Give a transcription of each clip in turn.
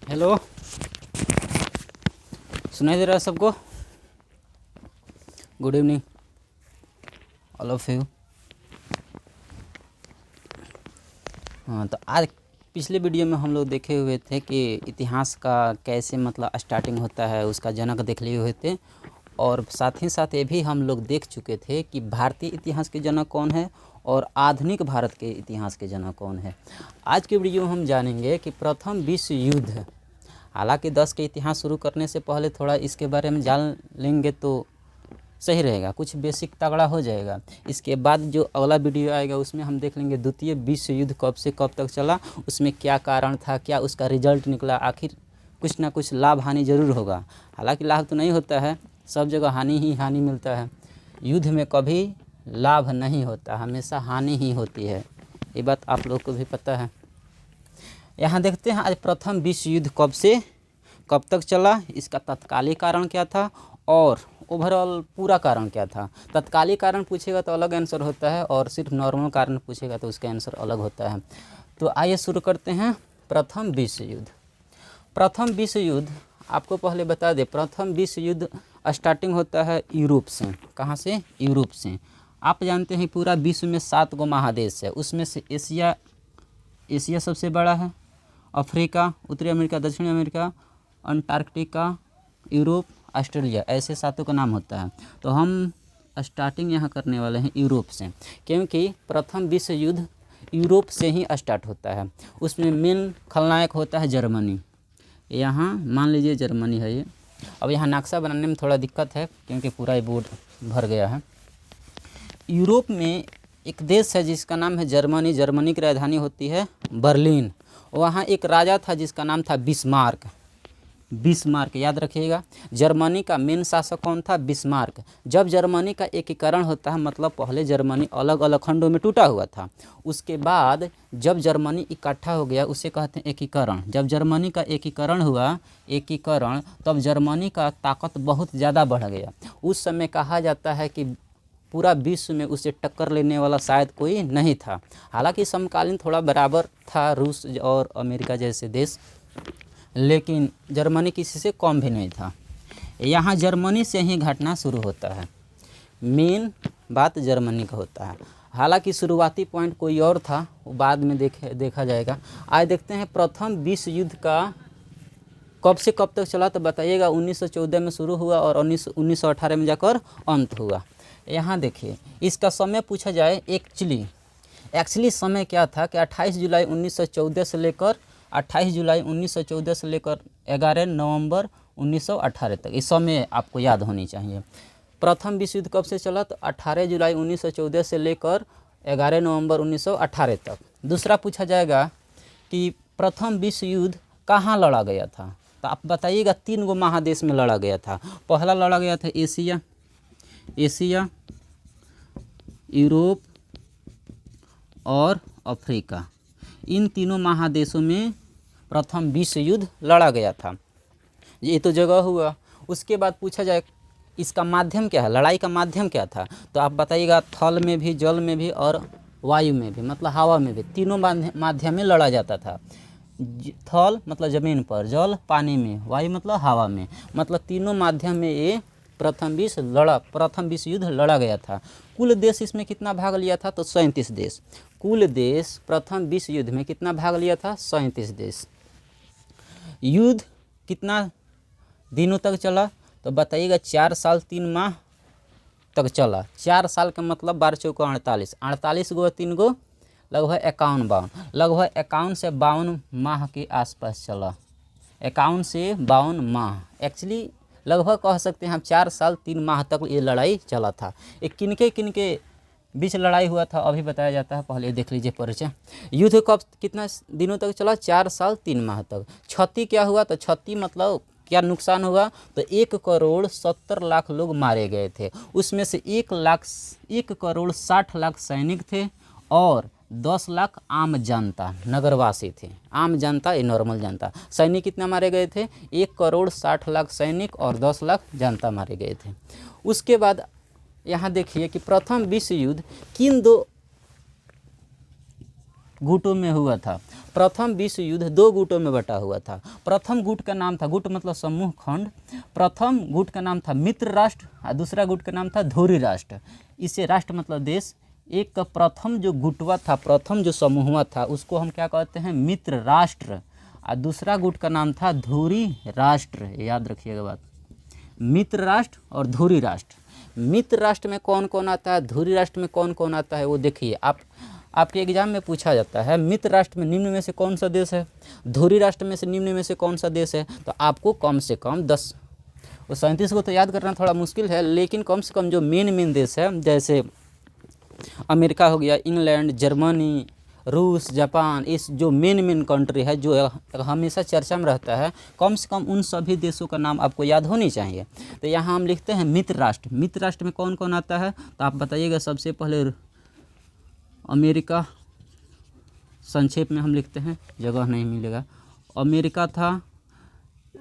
Hello, सुनाई दे रहा है सबको? Good evening all of you. हाँ, तो आज पिछले वीडियो में हम लोग देखे हुए थे कि इतिहास का कैसे मतलब स्टार्टिंग होता है, उसका जनक देख लिए हुए थे। और साथ ही साथ ये भी हम लोग देख चुके थे कि भारतीय इतिहास के जनक कौन है और आधुनिक भारत के इतिहास के जनक कौन है। आज के वीडियो में हम जानेंगे कि प्रथम विश्व युद्ध, हालांकि 10 के इतिहास शुरू करने से पहले थोड़ा इसके बारे में जान लेंगे तो सही रहेगा, कुछ बेसिक तगड़ा हो जाएगा। इसके बाद जो अगला वीडियो आएगा उसमें हम देख लेंगे द्वितीय विश्व युद्ध कब से कब तक चला, उसमें क्या कारण था, क्या उसका रिजल्ट निकला। आखिर कुछ ना कुछ लाभ हानि ज़रूर होगा, हालांकि लाभ तो नहीं होता है, सब जगह हानि ही हानि मिलता है। युद्ध में कभी लाभ नहीं होता, हमेशा हानि ही होती है, ये बात आप लोग को भी पता है। यहाँ देखते हैं आज प्रथम विश्व युद्ध कब से कब तक चला, इसका तत्कालिक कारण क्या था और ओवरऑल पूरा कारण क्या था। तत्कालिक कारण पूछेगा तो अलग आंसर होता है और सिर्फ नॉर्मल कारण पूछेगा तो उसका आंसर अलग होता है। तो आइए शुरू करते हैं। प्रथम विश्व युद्ध। प्रथम विश्व युद्ध आपको पहले बता दें, प्रथम विश्व युद्ध स्टार्टिंग होता है यूरोप से। कहाँ से? यूरोप से। आप जानते हैं पूरा विश्व में 7 गो महादेश है, उसमें से एशिया सबसे बड़ा है, अफ्रीका, उत्तरी अमेरिका, दक्षिणी अमेरिका, अंटार्कटिका, यूरोप, ऑस्ट्रेलिया, ऐसे 7 का नाम होता है। तो हम स्टार्टिंग यहाँ करने वाले हैं यूरोप से, क्योंकि प्रथम विश्व युद्ध यूरोप से ही स्टार्ट होता है। उसमें मेन खलनायक होता है जर्मनी। यहाँ मान लीजिए जर्मनी है ये। अब यहाँ नक्शा बनाने में थोड़ा दिक्कत है क्योंकि पूरा ये बोर्ड भर गया है। यूरोप में एक देश है जिसका नाम है जर्मनी। जर्मनी की राजधानी होती है बर्लिन। वहाँ एक राजा था जिसका नाम था बिस्मार्क। बिस्मार्क याद रखिएगा। जर्मनी का मेन शासक कौन था? बिस्मार्क। जब जर्मनी का एकीकरण होता है, मतलब पहले जर्मनी अलग अलग खंडों में टूटा हुआ था, उसके बाद जब जर्मनी इकट्ठा हो गया उसे कहते हैं एकीकरण। जब जर्मनी का एकीकरण हुआ, तब जर्मनी का ताकत बहुत ज़्यादा बढ़ गया। उस समय कहा जाता है कि पूरा विश्व में उसे टक्कर लेने वाला शायद कोई नहीं था। हालांकि समकालीन थोड़ा बराबर था रूस और अमेरिका जैसे देश, लेकिन जर्मनी किसी से कम भी नहीं था। यहाँ जर्मनी से ही घटना शुरू होता है, मेन बात जर्मनी का होता है। हालांकि शुरुआती पॉइंट कोई और था, वो बाद में देखा जाएगा। आज देखते हैं प्रथम विश्व युद्ध का कब से कब तक चला, तो बताइएगा। 1914 में शुरू हुआ और 1918 में जाकर अंत हुआ। यहाँ देखिए, इसका समय पूछा जाए एक्चुअली समय क्या था कि 28 जुलाई 1914 से लेकर 11 नवंबर 1918 तक, इस समय आपको याद होनी चाहिए। प्रथम विश्व युद्ध कब से चला, तो 18 जुलाई 1914 से लेकर 11 नवंबर 1918 तक। दूसरा पूछा जाएगा कि प्रथम विश्व युद्ध कहाँ लड़ा गया था, तो आप बताइएगा। 3 गो महादेश में लड़ा गया था। पहला लड़ा गया था एशिया, यूरोप और अफ्रीका। इन तीनों महादेशों में प्रथम विश्व युद्ध लड़ा गया था। ये तो जगह हुआ। उसके बाद पूछा जाए इसका माध्यम क्या है, लड़ाई का माध्यम क्या था, तो आप बताइएगा। थल में भी, जल में भी और वायु में भी, मतलब हवा में भी, तीनों माध्यम में लड़ा जाता था। थल मतलब ज़मीन पर, जल पानी में, वायु मतलब हवा में, मतलब तीनों माध्यम में ये प्रथम विश्व युद्ध लड़ा गया था। कुल देश इसमें कितना भाग लिया था, तो 37 देश। कुल देश प्रथम विश्व युद्ध में कितना भाग लिया था? 37 देश। युद्ध कितना दिनों तक चला, तो बताइएगा। 4 साल 3 माह तक चला। 4 साल का मतलब 12 चौको 48, 48 गो 3 गो लगभग 51 से 52 माह के आसपास चला। 51 से 52 माह, एक्चुअली लगभग कह सकते हैं हम 4 साल 3 माह तक ये लड़ाई चला था। एक किनके बीच लड़ाई हुआ था अभी बताया जाता है, पहले देख लीजिए परिचय। युद्ध कब कितना दिनों तक चला? 4 साल 3 माह तक। क्षति क्या हुआ, तो क्षति मतलब क्या नुकसान हुआ, तो 1,70,00,000 लोग मारे गए थे। उसमें से 1,60,00,000 सैनिक थे और 10 लाख आम जनता, नगरवासी थे। आम जनता, ये नॉर्मल जनता। सैनिक कितना मारे गए थे? 1,60,00,000 सैनिक और 10 लाख जनता मारे गए थे। उसके बाद यहाँ देखिए कि प्रथम विश्व युद्ध गुटों में हुआ था। प्रथम विश्व युद्ध 2 गुटों में बटा हुआ था। प्रथम गुट का नाम था, गुट मतलब समूह खंड, प्रथम गुट का नाम था मित्र राष्ट्र और दूसरा गुट का नाम था धुरी राष्ट्र। इससे राष्ट्र मतलब देश। एक का प्रथम जो गुटवा था, प्रथम जो समूहवा था, उसको हम क्या कहते हैं, मित्र राष्ट्र, और दूसरा गुट का नाम था धुरी राष्ट्र। याद रखिएगा बात, मित्र राष्ट्र और धुरी राष्ट्र। मित्र राष्ट्र में कौन कौन आता है, धुरी राष्ट्र में कौन कौन आता है, वो देखिए आपके एग्जाम में पूछा जाता है। मित्र राष्ट्र में निम्न में से कौन सा देश है, धुरी राष्ट्र में से निम्न में से कौन सा देश है। तो आपको कम से कम 10, वो 37 को तो याद करना थोड़ा मुश्किल है, लेकिन कम से कम जो मेन देश है, जैसे अमेरिका हो गया, इंग्लैंड, जर्मनी, रूस, जापान, इस जो मेन कंट्री है जो हमेशा चर्चा में रहता है, कम से कम उन सभी देशों का नाम आपको याद होनी चाहिए। तो यहाँ हम लिखते हैं मित्र राष्ट्र। मित्र राष्ट्र में कौन कौन आता है, तो आप बताइएगा। सबसे पहले अमेरिका, संक्षेप में हम लिखते हैं, जगह नहीं मिलेगा। अमेरिका था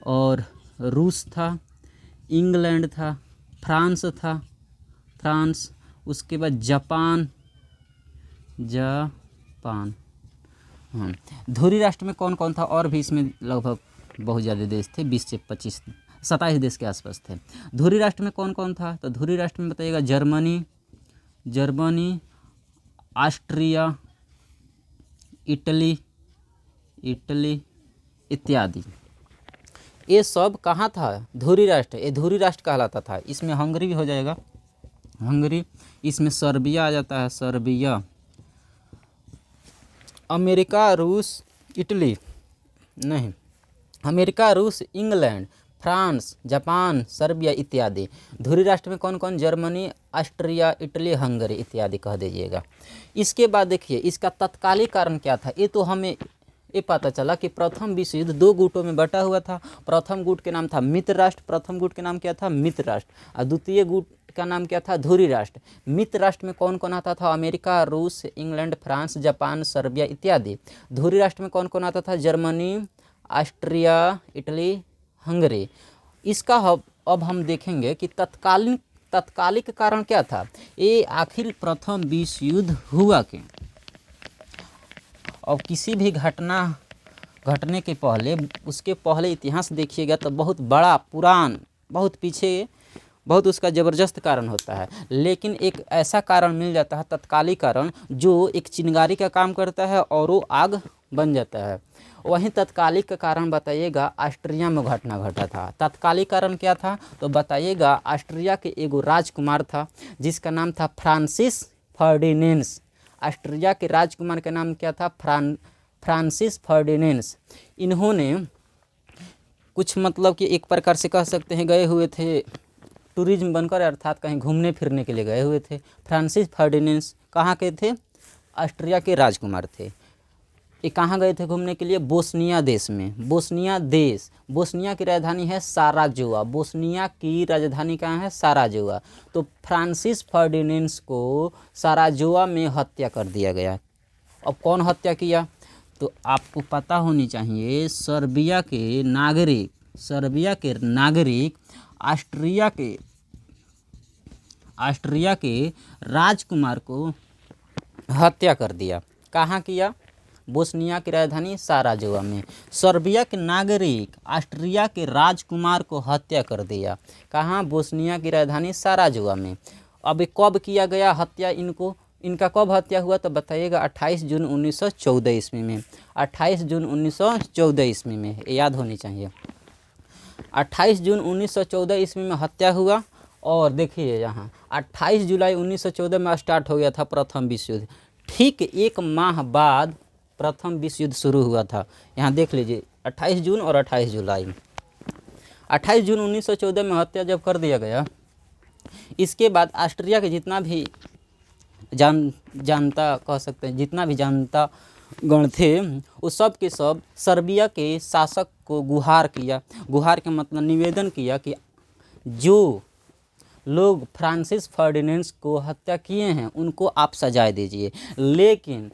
और रूस था, इंग्लैंड था, फ्रांस था, फ्रांस, उसके बाद जापान, हाँ। धुरी राष्ट्र में कौन कौन था, और भी इसमें लगभग बहुत ज़्यादा देश थे, 20 से 25, 27 देश के आसपास थे। धुरी राष्ट्र में कौन कौन था, तो धुरी राष्ट्र में बताइएगा जर्मनी, ऑस्ट्रिया, इटली इत्यादि। ये सब कहाँ था, धुरी राष्ट्र, ये धुरी राष्ट्र कहलाता था। इसमें हंगरी भी हो जाएगा, हंगरी, इसमें सर्बिया आ जाता है, सर्बिया। अमेरिका, रूस, इंग्लैंड, फ्रांस, जापान, सर्बिया इत्यादि। धुरी राष्ट्र में कौन कौन, जर्मनी, ऑस्ट्रिया, इटली, हंगरी इत्यादि कह दीजिएगा। इसके बाद देखिए इसका तत्कालिक कारण क्या था। ये तो हमें ये पता चला कि प्रथम विश्व युद्ध 2 गुटों में बटा हुआ था। प्रथम गुट के नाम था मित्र राष्ट्र, प्रथम गुट के नाम क्या था, मित्र राष्ट्र, और द्वितीय गुट का नाम क्या था, धुरी राष्ट्र। मित्र राष्ट्र में कौन कौन आता था, अमेरिका, रूस, इंग्लैंड, फ्रांस, जापान, सर्बिया इत्यादि। धुरी राष्ट्र में कौन कौन आता था, जर्मनी, ऑस्ट्रिया, इटली, हंगरी। इसका अब हम देखेंगे कि तत्कालिक कारण क्या था, ये आखिर प्रथम विश्व युद्ध हुआ क्यों। और किसी भी घटना घटने के पहले, उसके पहले इतिहास देखिएगा तो बहुत बड़ा, पुरान, बहुत पीछे, बहुत उसका ज़बरदस्त कारण होता है। लेकिन एक ऐसा कारण मिल जाता है, तत्कालिक कारण, जो एक चिंगारी का काम करता है और वो आग बन जाता है। वहीं तत्कालिक का कारण बताइएगा, ऑस्ट्रिया में घटना घटा था। तत्कालिक कारण क्या था, तो बताइएगा, ऑस्ट्रिया के एगो राजकुमार था जिसका नाम था फ्रांसिस फर्डिनेंड। ऑस्ट्रिया के राजकुमार का नाम क्या था, फ्रांसिस फर्डिनेंड। इन्होंने कुछ मतलब कि एक प्रकार से कह सकते हैं गए हुए थे टूरिज्म बनकर, अर्थात कहीं घूमने फिरने के लिए गए हुए थे। फ्रांसिस फर्डिनेंड कहाँ के थे, ऑस्ट्रिया के राजकुमार थे। ये कहाँ गए थे घूमने के लिए, बोस्निया देश में। बोस्निया की राजधानी है साराजेवो। बोस्निया की राजधानी कहाँ है, साराजेवो। तो फ्रांसिस फर्डिनेंड को साराजेवो में हत्या कर दिया गया। अब कौन हत्या किया, तो आपको पता होनी चाहिए, सर्बिया के नागरिक ऑस्ट्रिया के राजकुमार को हत्या कर दिया। कहाँ किया, बोस्निया की राजधानी साराजेवो में। सर्बिया के नागरिक ऑस्ट्रिया के राजकुमार को हत्या कर दिया। कहाँ, बोस्निया की राजधानी साराजेवो में। अब कब किया गया हत्या, इनका कब हत्या हुआ, तो बताइएगा 28 जून 1914 ईस्वी में। 28 जून 1914 ईस्वी में, याद होनी चाहिए। 28 जून 1914 ईस्वी में हत्या हुआ। और देखिए यहाँ 28 जुलाई 1914 में स्टार्ट हो गया था प्रथम विश्व युद्ध। ठीक 1 माह बाद प्रथम विश्व युद्ध शुरू हुआ था। यहाँ देख लीजिए 28 जून और 28 जुलाई। 28 जून 1914 में हत्या जब कर दिया गया, इसके बाद ऑस्ट्रिया के जितना भी जानता कह सकते हैं, जितना भी जानता गण थे, वो सब के सब सर्बिया के शासक को गुहार के मतलब निवेदन किया कि जो लोग फ्रांसिस फर्डिनेंड को हत्या किए हैं उनको आप सजाए दीजिए। लेकिन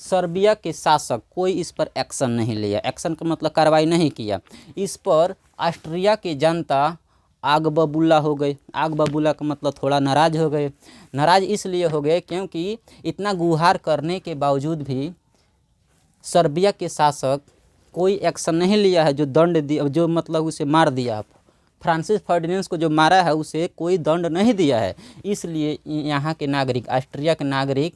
सर्बिया के शासक कोई इस पर एक्शन नहीं लिया। एक्शन का मतलब कार्रवाई नहीं किया। इस पर ऑस्ट्रिया के जनता आग बबूला हो गए। आग बबूला का मतलब थोड़ा नाराज़ हो गए। नाराज़ इसलिए हो गए क्योंकि इतना गुहार करने के बावजूद भी सर्बिया के शासक कोई एक्शन नहीं लिया है, जो दंड दिया, जो मतलब उसे मार दिया। फ्रांसिस फर्डिनेंड को जो मारा है उसे कोई दंड नहीं दिया है। इसलिए यहाँ के नागरिक, ऑस्ट्रिया के नागरिक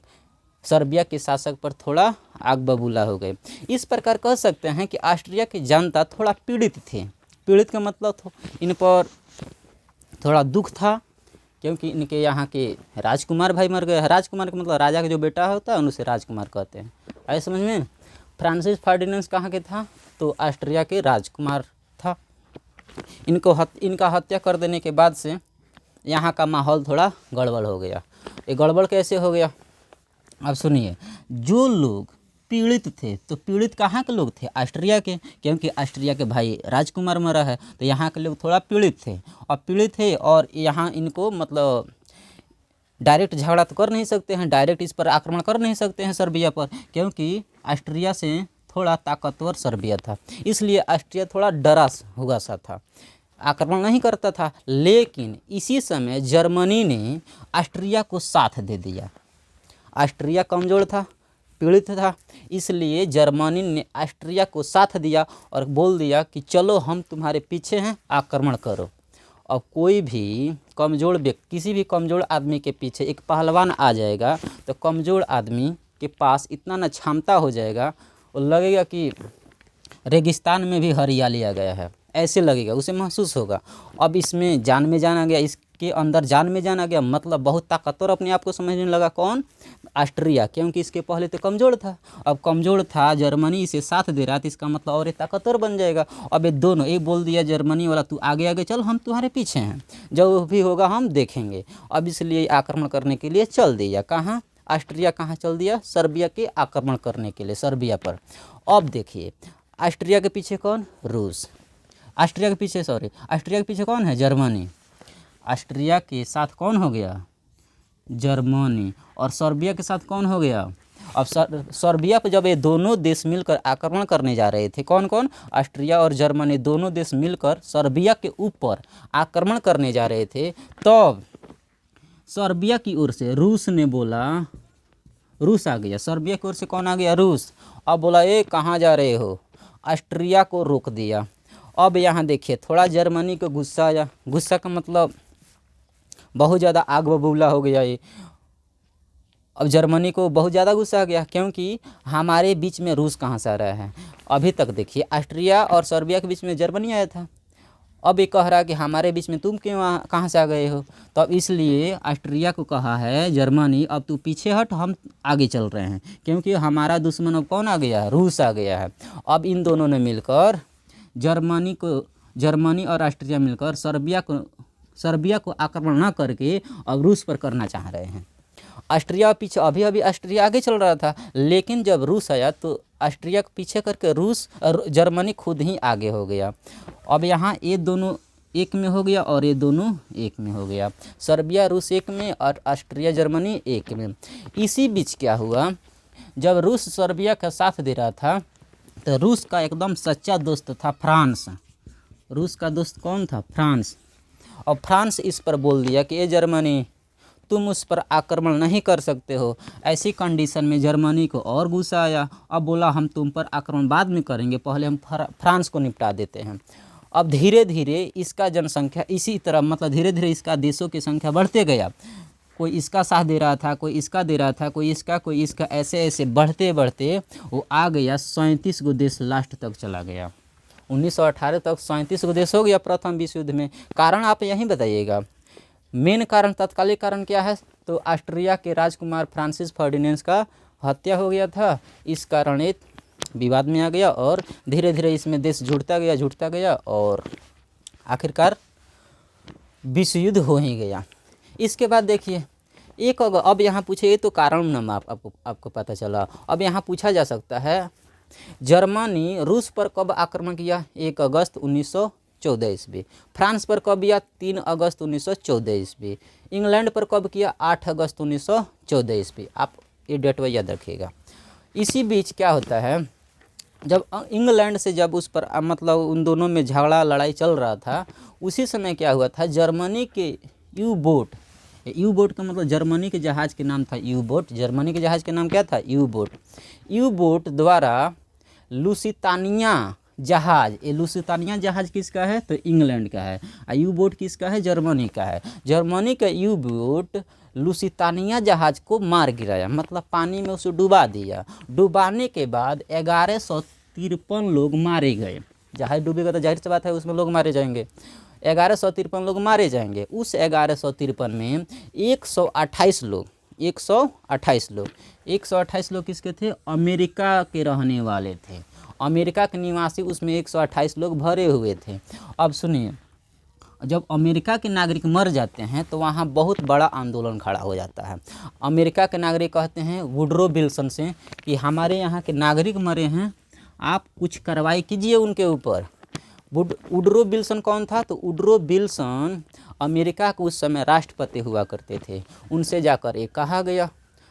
सर्बिया के शासक पर थोड़ा आग बबूला हो गए। इस प्रकार कह सकते हैं कि ऑस्ट्रिया की जनता थोड़ा पीड़ित थे। पीड़ित का मतलब इन पर थोड़ा दुख था, क्योंकि इनके यहाँ के राजकुमार भाई मर गए। राजकुमार का मतलब राजा का जो बेटा होता है उसे राजकुमार कहते हैं। आए समझ में? फ्रांसिस फर्डिनेंड कहाँ के था? तो ऑस्ट्रिया के राजकुमार था। इनका हत्या कर देने के बाद से यहाँ का माहौल थोड़ा गड़बड़ हो गया। ये गड़बड़ कैसे हो गया? अब सुनिए, जो लोग पीड़ित थे, तो पीड़ित कहाँ के लोग थे? ऑस्ट्रिया के, क्योंकि ऑस्ट्रिया के भाई राजकुमार मरा है, तो यहाँ के लोग थोड़ा पीड़ित थे। और पीड़ित थे और यहाँ इनको मतलब डायरेक्ट झगड़ा तो कर नहीं सकते हैं, डायरेक्ट इस पर आक्रमण कर नहीं सकते हैं सर्बिया पर, क्योंकि ऑस्ट्रिया से थोड़ा ताकतवर सर्बिया था। इसलिए ऑस्ट्रिया थोड़ा डरा हुआ सा था, आक्रमण नहीं करता था। लेकिन इसी समय जर्मनी ने ऑस्ट्रिया को साथ दे दिया। ऑस्ट्रिया कमज़ोर था, पीड़ित था, इसलिए जर्मनी ने ऑस्ट्रिया को साथ दिया और बोल दिया कि चलो हम तुम्हारे पीछे हैं, आक्रमण करो। अब कोई भी कमज़ोर व्यक्ति, किसी भी कमज़ोर आदमी के पीछे एक पहलवान आ जाएगा, तो कमज़ोर आदमी के पास इतना न क्षमता हो जाएगा, वो लगेगा कि रेगिस्तान में भी हरियाली आ गया है, ऐसे लगेगा, उसे महसूस होगा। अब इसमें जान में जान आ गया, इसके अंदर जान में जान आ गया, मतलब बहुत ताकतवर अपने आप को समझने लगा। कौन? ऑस्ट्रिया, क्योंकि इसके पहले तो कमज़ोर था। अब कमज़ोर था, जर्मनी इसे साथ दे रहा था, इसका मतलब और ये ताकतवर बन जाएगा। अब ये दोनों, एक बोल दिया जर्मनी वाला तू आगे आगे चल, हम तुम्हारे पीछे हैं, जो भी होगा हम देखेंगे। अब इसलिए आक्रमण करने के लिए चल दिया। कहाँ? ऑस्ट्रिया कहाँ चल दिया? सर्बिया के आक्रमण करने के लिए, सर्बिया पर। अब देखिए, ऑस्ट्रिया के पीछे कौन? रूस। ऑस्ट्रिया के पीछे कौन है? जर्मनी। ऑस्ट्रिया के साथ कौन हो गया? जर्मनी। और सर्बिया के साथ कौन हो गया? अब सर्बिया पर जब ये दोनों देश मिलकर आक्रमण करने जा रहे थे, कौन कौन? ऑस्ट्रिया और जर्मनी दोनों देश मिलकर सर्बिया के ऊपर आक्रमण करने जा रहे थे, तब सर्बिया की ओर से रूस ने बोला, रूस आ गया। सर्बिया की ओर से कौन आ गया? रूस। अब बोला, ए कहाँ जा रहे हो? ऑस्ट्रिया को रोक दिया। अब यहाँ देखिए, थोड़ा जर्मनी को गुस्सा आया। गुस्सा का मतलब बहुत ज़्यादा आग बबूला हो गया ये। अब जर्मनी को बहुत ज़्यादा गुस्सा आ गया, क्योंकि हमारे बीच में रूस कहाँ से आ रहा है? अभी तक देखिए, ऑस्ट्रिया और सर्बिया के बीच में जर्मनी आया था, अब ये कह रहा है कि हमारे बीच में तुम क्यों कहाँ से आ गए हो? तो अब इसलिए ऑस्ट्रिया को कहा है जर्मनी, अब तू पीछे हट, हम आगे चल रहे हैं, क्योंकि हमारा दुश्मन अब कौन आ गया है? रूस आ गया है। अब इन दोनों ने मिलकर जर्मनी और ऑस्ट्रिया मिलकर सर्बिया को आक्रमण न करके अब रूस पर करना चाह रहे हैं। ऑस्ट्रिया पीछे, अभी ऑस्ट्रिया आगे चल रहा था, लेकिन जब रूस आया तो ऑस्ट्रिया को पीछे करके जर्मनी खुद ही आगे हो गया। अब यहाँ ये दोनों एक में हो गया और ये दोनों एक में हो गया। सर्बिया रूस एक में और ऑस्ट्रिया जर्मनी एक में। इसी बीच क्या हुआ, जब रूस सर्बिया का साथ दे रहा था, तो रूस का एकदम सच्चा दोस्त था फ्रांस। रूस का दोस्त कौन था? फ्रांस। और फ्रांस इस पर बोल दिया कि ये जर्मनी, तुम उस पर आक्रमण नहीं कर सकते हो। ऐसी कंडीशन में जर्मनी को और गुस्सा आया। अब बोला, हम तुम पर आक्रमण बाद में करेंगे, पहले हम फ्रांस को निपटा देते हैं। अब धीरे धीरे इसका जनसंख्या इसी तरह, मतलब धीरे धीरे इसका देशों की संख्या बढ़ते गया। कोई इसका साथ दे रहा था, कोई इसका दे रहा था, कोई इसका, ऐसे ऐसे बढ़ते बढ़ते वो आ गया 37 गो देश लास्ट तक चला गया। 1918 तक 37 गो देश हो गया प्रथम विश्व युद्ध में। कारण आप यहीं बताइएगा। मेन कारण, तत्कालिक कारण क्या है? तो ऑस्ट्रिया के राजकुमार फ्रांसिस फर्डिनेंड का हत्या हो गया था, इस कारण एक विवाद में आ गया और धीरे धीरे इसमें देश जुड़ता गया और आखिरकार विश्व युद्ध हो ही गया। इसके बाद देखिए, अब यहाँ पूछे, ये तो कारण नाम आपको पता चला। अब यहाँ पूछा जा सकता है, जर्मनी रूस पर कब आक्रमण किया? 1 अगस्त 1914 ईस्वी। फ्रांस पर कब किया? 3 अगस्त 1914 ईस्वी। इंग्लैंड पर कब किया? 8 अगस्त 1914 ईस्वी। आप ये डेट याद रखिएगा। इसी बीच क्या होता है, जब इंग्लैंड से जब उस पर मतलब उन दोनों में झगड़ा लड़ाई चल रहा था, उसी समय क्या हुआ था, जर्मनी के यू बोट का मतलब जर्मनी के जहाज़ के नाम था यू बोट। जर्मनी के जहाज़ के नाम क्या था? You boat. यू बोट द्वारा लुसितानिया जहाज, ये लुसितानिया जहाज किसका है? तो इंग्लैंड का है। यू बोट किसका है? जर्मनी का है। जर्मनी का यू बोट लुसितानिया जहाज को मार गिराया, मतलब पानी में उसे डुबा दिया। डुबाने के बाद 1153 लोग मारे गए। जहाज डूबेगा तो जाहिर सी बात है उसमें लोग मारे जाएंगे। 1153 लोग मारे जाएंगे। उस 1153 में 128 लोग 128 लोग किसके थे? अमेरिका के रहने वाले थे। अमेरिका के निवासी उसमें 128 लोग भरे हुए थे। अब सुनिए, जब अमेरिका के नागरिक मर जाते हैं तो वहाँ बहुत बड़ा आंदोलन खड़ा हो जाता है। अमेरिका के नागरिक कहते हैं वुडरो विल्सन से कि हमारे यहाँ के नागरिक मरे हैं, आप कुछ कार्रवाई कीजिए उनके ऊपर। वुडरो विल्सन कौन था? तो वुडरो विल्सन अमेरिका के उस समय राष्ट्रपति हुआ करते थे। उनसे जाकर ये कहा गया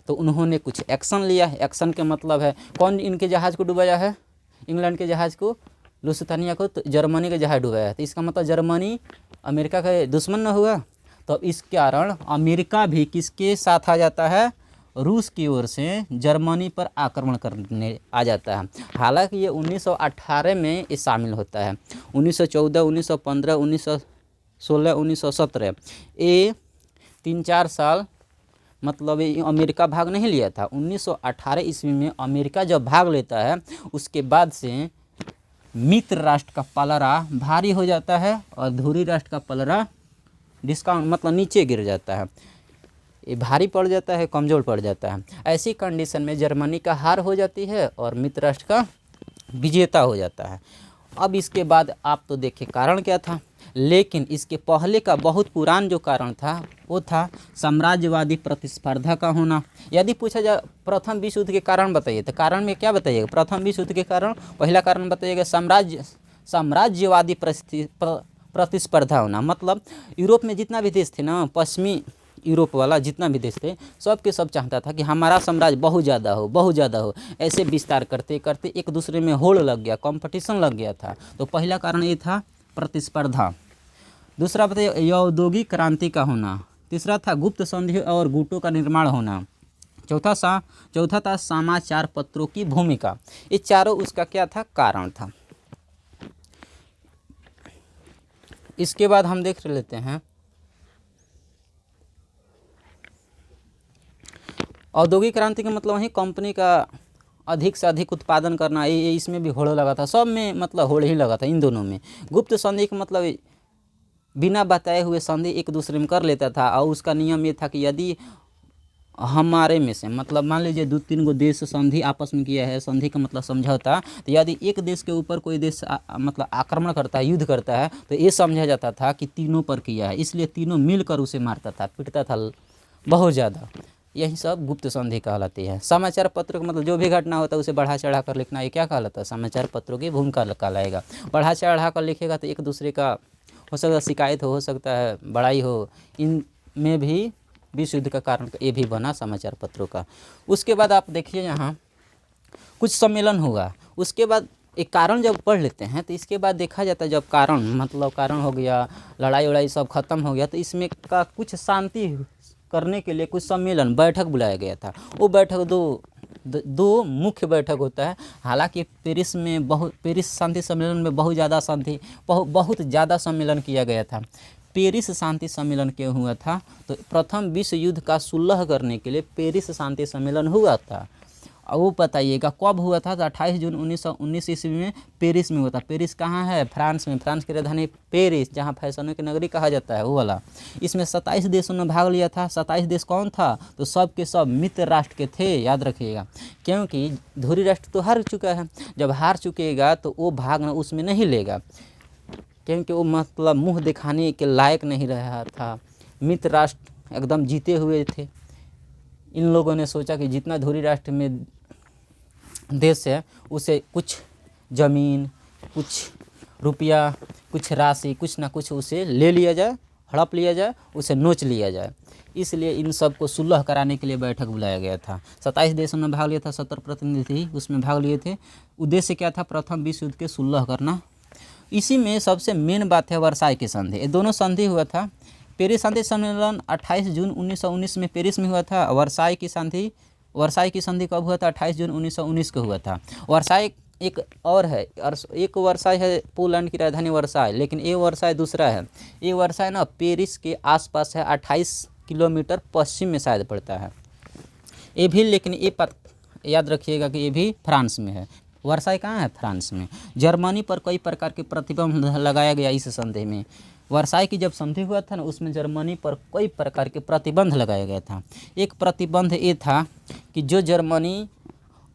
तो उन्होंने कुछ एक्शन लिया। एक्शन के मतलब है, कौन इनके जहाज़ को डुबाया है? इंग्लैंड के जहाज़ को, लुसितानिया को, तो जर्मनी का जहाज़ डुबाया है। तो इसका मतलब जर्मनी अमेरिका का दुश्मन न हुआ। तो इस कारण अमेरिका भी किसके साथ आ जाता है? रूस की ओर से जर्मनी पर आक्रमण करने आ जाता है। हालांकि ये 1918 में ये शामिल होता है। 1914, 1915, 1916, 1917 ये 3-4 साल मतलब ये अमेरिका भाग नहीं लिया था। 1918 ईस्वी में अमेरिका जब भाग लेता है उसके बाद से मित्र राष्ट्र का पलड़ा भारी हो जाता है और धुरी राष्ट्र का पलड़ा डिस्काउंट मतलब नीचे गिर जाता है। ये भारी पड़ जाता है, कमज़ोर पड़ जाता है। ऐसी कंडीशन में जर्मनी का हार हो जाती है और मित्र राष्ट्र का विजेता हो जाता है। अब इसके बाद आप तो देखिए कारण क्या था, लेकिन इसके पहले का बहुत पुरान जो कारण था वो था साम्राज्यवादी प्रतिस्पर्धा का होना। यदि पूछा जाए प्रथम विश्व युद्ध के कारण बताइए, तो कारण में क्या बताइएगा? प्रथम विश्व युद्ध के कारण पहला कारण बताइएगा साम्राज्यवादी प्रतिस्पर्धा होना। मतलब यूरोप में जितना भी देश थे ना, पश्चिमी यूरोप वाला जितना भी देश थे, सब के सब चाहता था कि हमारा साम्राज्य बहुत ज़्यादा हो। ऐसे विस्तार करते करते एक दूसरे में होड़ लग गया, कंपटीशन लग गया था। तो पहला कारण ये था प्रतिस्पर्धा। दूसरा बताइए औद्योगिक क्रांति का होना। तीसरा था गुप्त संधि और गुटों का निर्माण होना। चौथा था समाचार पत्रों की भूमिका। ये चारों उसका क्या था? कारण था। इसके बाद हम देख लेते हैं औद्योगिक क्रांति का मतलब वही कंपनी का अधिक से अधिक उत्पादन करना, ये इसमें भी होड़ लगा था। सब में मतलब होड़ ही लगा था इन दोनों में। गुप्त संधि का मतलब बिना बताए हुए संधि एक दूसरे में कर लेता था और उसका नियम ये था कि यदि हमारे में से मतलब मान लीजिए 2-3 गो देश संधि आपस में किया है, संधि का मतलब समझौता, तो यदि एक देश के ऊपर कोई देश मतलब आक्रमण करता है, युद्ध करता है, तो ये समझा जाता था कि तीनों पर किया है, इसलिए तीनों मिलकर उसे मारता था, पीटता था बहुत ज़्यादा। यही सब गुप्त संधि कहलाती है। समाचार पत्रों का मतलब जो भी घटना होता है उसे बढ़ा चढ़ा कर लिखना, ये क्या कहलाता है? समाचार पत्रों की भूमिका कहलाएगा। बढ़ा चढ़ा कर लिखेगा तो एक दूसरे का हो सकता है शिकायत हो सकता है बड़ाई हो, इन में भी विश्व युद्ध का कारण ये भी बना समाचार पत्रों का। उसके बाद आप देखिए यहाँ कुछ सम्मेलन हुआ। उसके बाद एक कारण जब पढ़ लेते हैं तो इसके बाद देखा जाता है जब कारण मतलब कारण हो गया, लड़ाई वड़ाई सब खत्म हो गया, तो इसमें का कुछ शांति करने के लिए कुछ सम्मेलन बैठक बुलाया गया था। वो बैठक दो मुख्य बैठक होता है। हालांकि पेरिस शांति सम्मेलन में बहुत ज़्यादा सम्मेलन किया गया था। पेरिस शांति सम्मेलन क्यों हुआ था? तो प्रथम विश्व युद्ध का सुलह करने के लिए पेरिस शांति सम्मेलन हुआ था। और वो बताइएगा कब हुआ था? तो 28 जून 1919 ईस्वी में पेरिस में हुआ था। पेरिस कहाँ है? फ्रांस में। फ्रांस की राजधानी पेरिस, जहाँ फैशनों की नगरी कहा जाता है, वो वाला। इसमें 27 देशों ने भाग लिया था। 27 देश कौन था? तो सब के सब मित्र राष्ट्र के थे, याद रखिएगा, क्योंकि धुरी राष्ट्र तो हार चुका है। जब हार चुकेगा तो वो भाग उसमें नहीं लेगा, क्योंकि वो मतलब मुंह दिखाने के लायक नहीं रहा था। मित्र राष्ट्र एकदम जीते हुए थे। इन लोगों ने सोचा कि जितना धुरी राष्ट्र में देश है उसे कुछ ज़मीन, कुछ रुपया, कुछ राशि, कुछ ना कुछ उसे ले लिया जाए, हड़प लिया जाए, उसे नोच लिया जाए। इसलिए इन सब को सुलह कराने के लिए बैठक बुलाया गया था। 27 देशों ने भाग लिया था, 70 प्रतिनिधि उसमें भाग लिए थे। उद्देश्य क्या था? प्रथम विश्व युद्ध के सुलह करना। इसी में सबसे मेन बात है वर्साई की संधि। ये दोनों संधि हुआ था। पेरिस शांति सम्मेलन 28 जून 1919 में पेरिस में हुआ था। वर्साई की संधि कब हुआ था? 28 जून 1919 को हुआ था। वर्साई एक और है, एक वर्साई है पोलैंड की राजधानी वर्साई, लेकिन ये वर्साई दूसरा है। ये वर्साई ना पेरिस के आसपास है, 28 किलोमीटर पश्चिम में शायद पड़ता है ये भी, लेकिन ये याद रखिएगा कि ये भी फ्रांस में है। वर्साई कहाँ है? फ्रांस में। जर्मनी पर कई प्रकार के प्रतिबंध लगाया गया इस संधि में। वर्साई की जब संधि हुआ था ना, उसमें जर्मनी पर कई प्रकार के प्रतिबंध लगाया गया था। एक प्रतिबंध ये था कि जो जर्मनी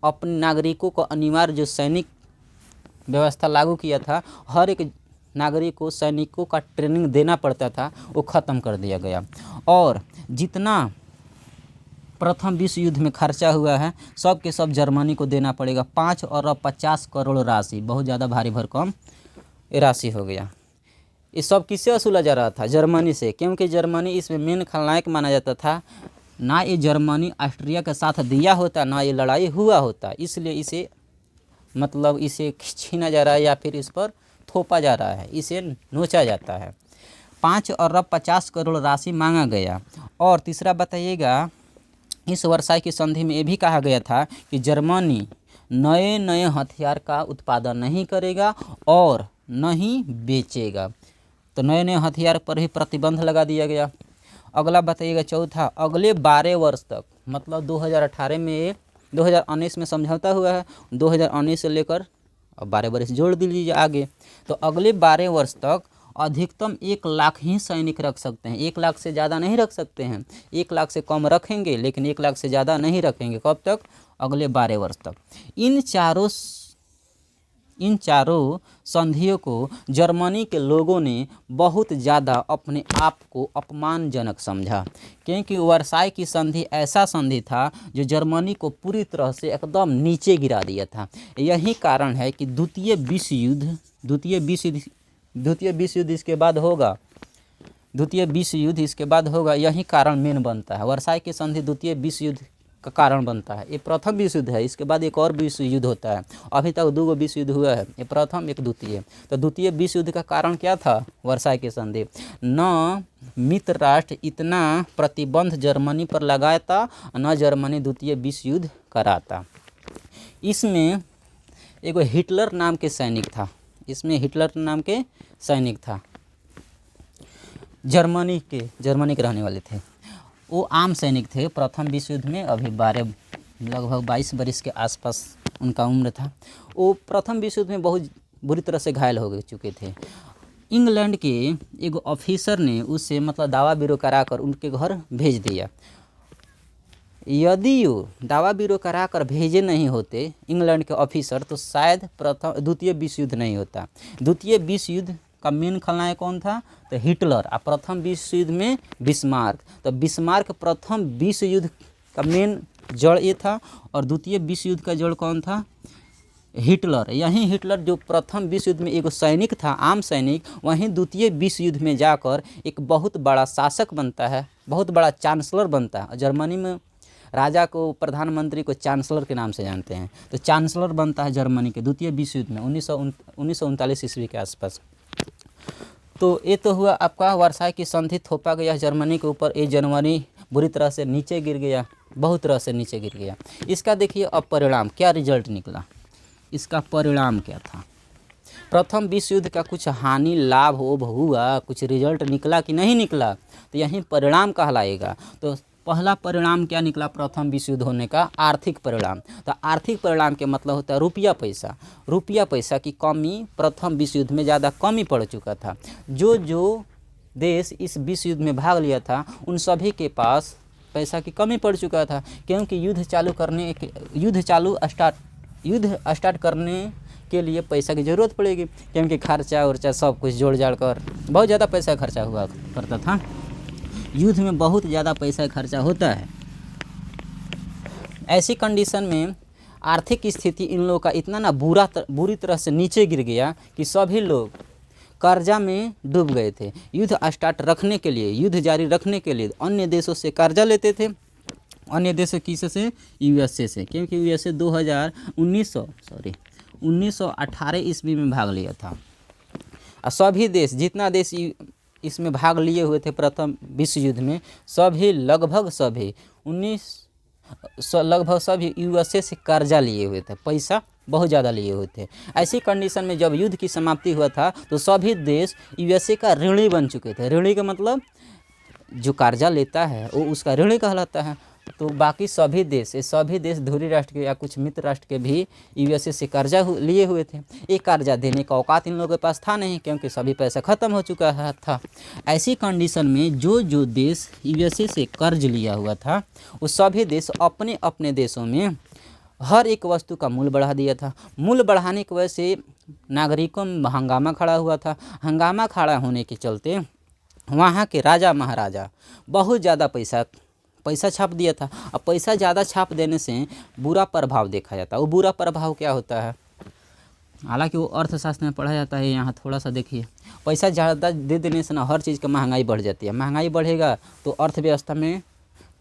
अपने नागरिकों को अनिवार्य जो सैनिक व्यवस्था लागू किया था, हर एक नागरिक को सैनिकों का ट्रेनिंग देना पड़ता था, वो ख़त्म कर दिया गया। और जितना प्रथम विश्व युद्ध में खर्चा हुआ है सब के सब जर्मनी को देना पड़ेगा। 5 अरब 50 करोड़ राशि, बहुत ज़्यादा भारी भरकम राशि हो गया। ये सब किससे वसूला जा रहा था? जर्मनी से, क्योंकि जर्मनी इसमें मेन खलनायक माना जाता था। ना ये जर्मनी ऑस्ट्रिया के साथ दिया होता, ना ये लड़ाई हुआ होता, इसलिए इसे मतलब इसे छीना जा रहा है या फिर इस पर थोपा जा रहा है, इसे नोचा जाता है। 5 अरब 50 करोड़ राशि मांगा गया। और तीसरा बताइएगा, इस वर्साई की संधि में ये भी कहा गया था कि जर्मनी नए नए हथियार का उत्पादन नहीं करेगा और न ही बेचेगा। तो नए नए हथियार पर ही प्रतिबंध लगा दिया गया। अगला बताइएगा चौथा, अगले 12 वर्ष तक, मतलब 2018 में 2019 में समझौता हुआ है, 2019 से लेकर अब 12 वर्ष जोड़ दीजिए आगे, तो अगले 12 वर्ष तक अधिकतम 1 लाख ही सैनिक रख सकते हैं। 1 लाख से ज़्यादा नहीं रख सकते हैं। 1 लाख से कम रखेंगे, लेकिन 1 लाख से ज़्यादा नहीं रखेंगे। कब तक? अगले 12 वर्ष तक। इन चारों संधियों को जर्मनी के लोगों ने बहुत ज़्यादा अपने आप को अपमानजनक समझा, क्योंकि वर्साई की संधि ऐसा संधि था जो जर्मनी को पूरी तरह से एकदम नीचे गिरा दिया था। यही कारण है कि द्वितीय विश्व युद्ध इसके बाद होगा। द्वितीय विश्व युद्ध इसके बाद होगा, यही कारण मेन बनता है। वर्साई की संधि द्वितीय विश्व युद्ध का कारण बनता है। ये प्रथम विश्व युद्ध है, इसके बाद एक और विश्व युद्ध होता है। अभी तक 2 विश्व युद्ध हुआ है, ये प्रथम एक द्वितीय। तो द्वितीय विश्व युद्ध का कारण क्या था? वर्साई की संधि। न मित्र राष्ट्र इतना प्रतिबंध जर्मनी पर लगाता, न जर्मनी द्वितीय विश्व युद्ध कराता। इसमें एक हिटलर नाम के सैनिक था, जर्मनी के रहने वाले थे। वो आम सैनिक थे प्रथम विश्व युद्ध में। अभी लगभग 22 वर्ष के आसपास उनका उम्र था। वो प्रथम विश्व युद्ध में बहुत बुरी तरह से घायल हो चुके थे। इंग्लैंड के एक ऑफिसर ने उससे मतलब दावा बीरो कराकर उनके घर भेज दिया। यदि वो दावा बीरो कराकर भेजे नहीं होते इंग्लैंड के ऑफिसर, तो शायद द्वितीय विश्व युद्ध नहीं होता। द्वितीय विश्व युद्ध का मेन खलनायक कौन था? तो हिटलर। और प्रथम विश्व युद्ध में बिस्मार्क। तो बिस्मार्क प्रथम विश्व युद्ध का मेन जड़ ये था, और द्वितीय विश्व युद्ध का जड़ कौन था? हिटलर। यहीं हिटलर जो प्रथम विश्व युद्ध में एक सैनिक था, आम सैनिक, वहीं द्वितीय विश्व युद्ध में जाकर एक बहुत बड़ा शासक बनता है, बहुत बड़ा चांसलर बनता है। जर्मनी में राजा को, प्रधानमंत्री को चांसलर के नाम से जानते हैं। तो चांसलर बनता है जर्मनी के द्वितीय विश्व युद्ध में 1939 ईस्वी के आसपास। तो ये तो हुआ आपका वर्साई की संधि, थोपा गया जर्मनी के ऊपर। ये जर्मनी बुरी तरह से नीचे गिर गया, बहुत तरह से नीचे गिर गया। इसका देखिए अब परिणाम, क्या रिजल्ट निकला, इसका परिणाम क्या था? प्रथम विश्व युद्ध का कुछ हानि लाभ हुआ, कुछ रिजल्ट निकला कि नहीं निकला? तो यही परिणाम कहलाएगा। तो पहला परिणाम क्या निकला प्रथम विश्व युद्ध होने का? आर्थिक परिणाम। तो आर्थिक परिणाम के मतलब होता है रुपया पैसा की कमी। प्रथम विश्व युद्ध में ज़्यादा कमी पड़ चुका था। जो देश इस विश्व युद्ध में भाग लिया था उन सभी के पास पैसा की कमी पड़ चुका था, क्योंकि युद्ध स्टार्ट करने के लिए पैसा की ज़रूरत पड़ेगी, क्योंकि खर्चा उर्चा सब कुछ जोड़ जाड़ कर बहुत ज़्यादा पैसा खर्चा हुआ करता था। युद्ध में बहुत ज़्यादा पैसा खर्चा होता है। ऐसी कंडीशन में आर्थिक स्थिति इन लोगों का इतना ना बुरी तरह से नीचे गिर गया कि सभी लोग कर्जा में डूब गए थे। युद्ध जारी रखने के लिए अन्य देशों से कर्जा लेते थे। अन्य देशों किससे? यूएसए से, क्योंकि यूएसए 1918 ईस्वी में भाग लिया था। और सभी देश, जितना देश इसमें भाग लिए हुए थे प्रथम विश्व युद्ध में, लगभग सभी यूएसए से कर्जा लिए हुए थे, पैसा बहुत ज़्यादा लिए हुए थे। ऐसी कंडीशन में जब युद्ध की समाप्ति हुआ था तो सभी देश यूएसए का ऋणी बन चुके थे। ऋणी का मतलब जो कर्जा लेता है वो उसका ऋणी कहलाता है। तो बाकी सभी देश, ये सभी देश धुरी राष्ट्र के या कुछ मित्र राष्ट्र के भी यूएसए से कर्जा लिए हुए थे। ये कर्जा देने का औकात इन लोगों के पास था नहीं, क्योंकि सभी पैसा ख़त्म हो चुका था। ऐसी कंडीशन में जो जो देश यूएसए से कर्ज लिया हुआ था वो सभी देश अपने अपने देशों में हर एक वस्तु का मूल्य बढ़ा दिया था। मूल्य बढ़ाने की वजह से नागरिकों में हंगामा खड़ा हुआ था। हंगामा खड़ा होने के चलते वहाँ के राजा महाराजा बहुत ज़्यादा पैसा छाप दिया था। अब पैसा ज़्यादा छाप देने से बुरा प्रभाव देखा जाता है। वो बुरा प्रभाव क्या होता है, हालांकि वो अर्थशास्त्र में पढ़ा जाता है, यहाँ थोड़ा सा देखिए। पैसा ज़्यादा दे देने से ना हर चीज़ की महंगाई बढ़ जाती है। महंगाई बढ़ेगा तो अर्थव्यवस्था में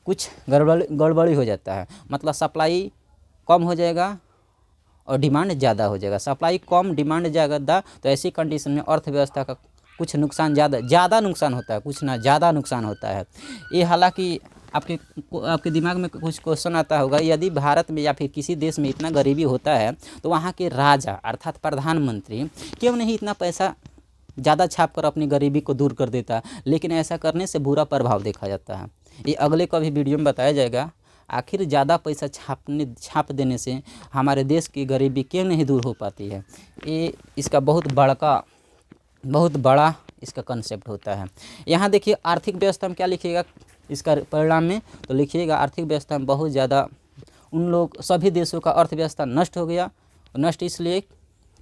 कुछ गड़बड़ी हो जाता है। मतलब सप्लाई कम हो जाएगा और डिमांड ज़्यादा हो जाएगा। सप्लाई कम, डिमांड ज़्यादा, तो ऐसी कंडीशन में अर्थव्यवस्था का कुछ नुकसान ज़्यादा नुकसान होता है, कुछ ना ज़्यादा नुकसान होता है। ये हालांकि आपके दिमाग में कुछ क्वेश्चन आता होगा, यदि भारत में या फिर किसी देश में इतना गरीबी होता है तो वहाँ के राजा अर्थात प्रधानमंत्री क्यों नहीं इतना पैसा ज़्यादा छाप कर अपनी गरीबी को दूर कर देता। लेकिन ऐसा करने से बुरा प्रभाव देखा जाता है। ये अगले कभी वीडियो में बताया जाएगा, आखिर ज़्यादा पैसा छाप देने से हमारे देश की गरीबी क्यों नहीं दूर हो पाती है। ये इसका बहुत बड़ा इसका कंसेप्ट होता है। यहाँ देखिए आर्थिक व्यवस्था में क्या लिखिएगा इसका परिणाम में, तो लिखिएगा आर्थिक व्यवस्था में बहुत ज़्यादा सभी देशों का अर्थव्यवस्था नष्ट हो गया। नष्ट इसलिए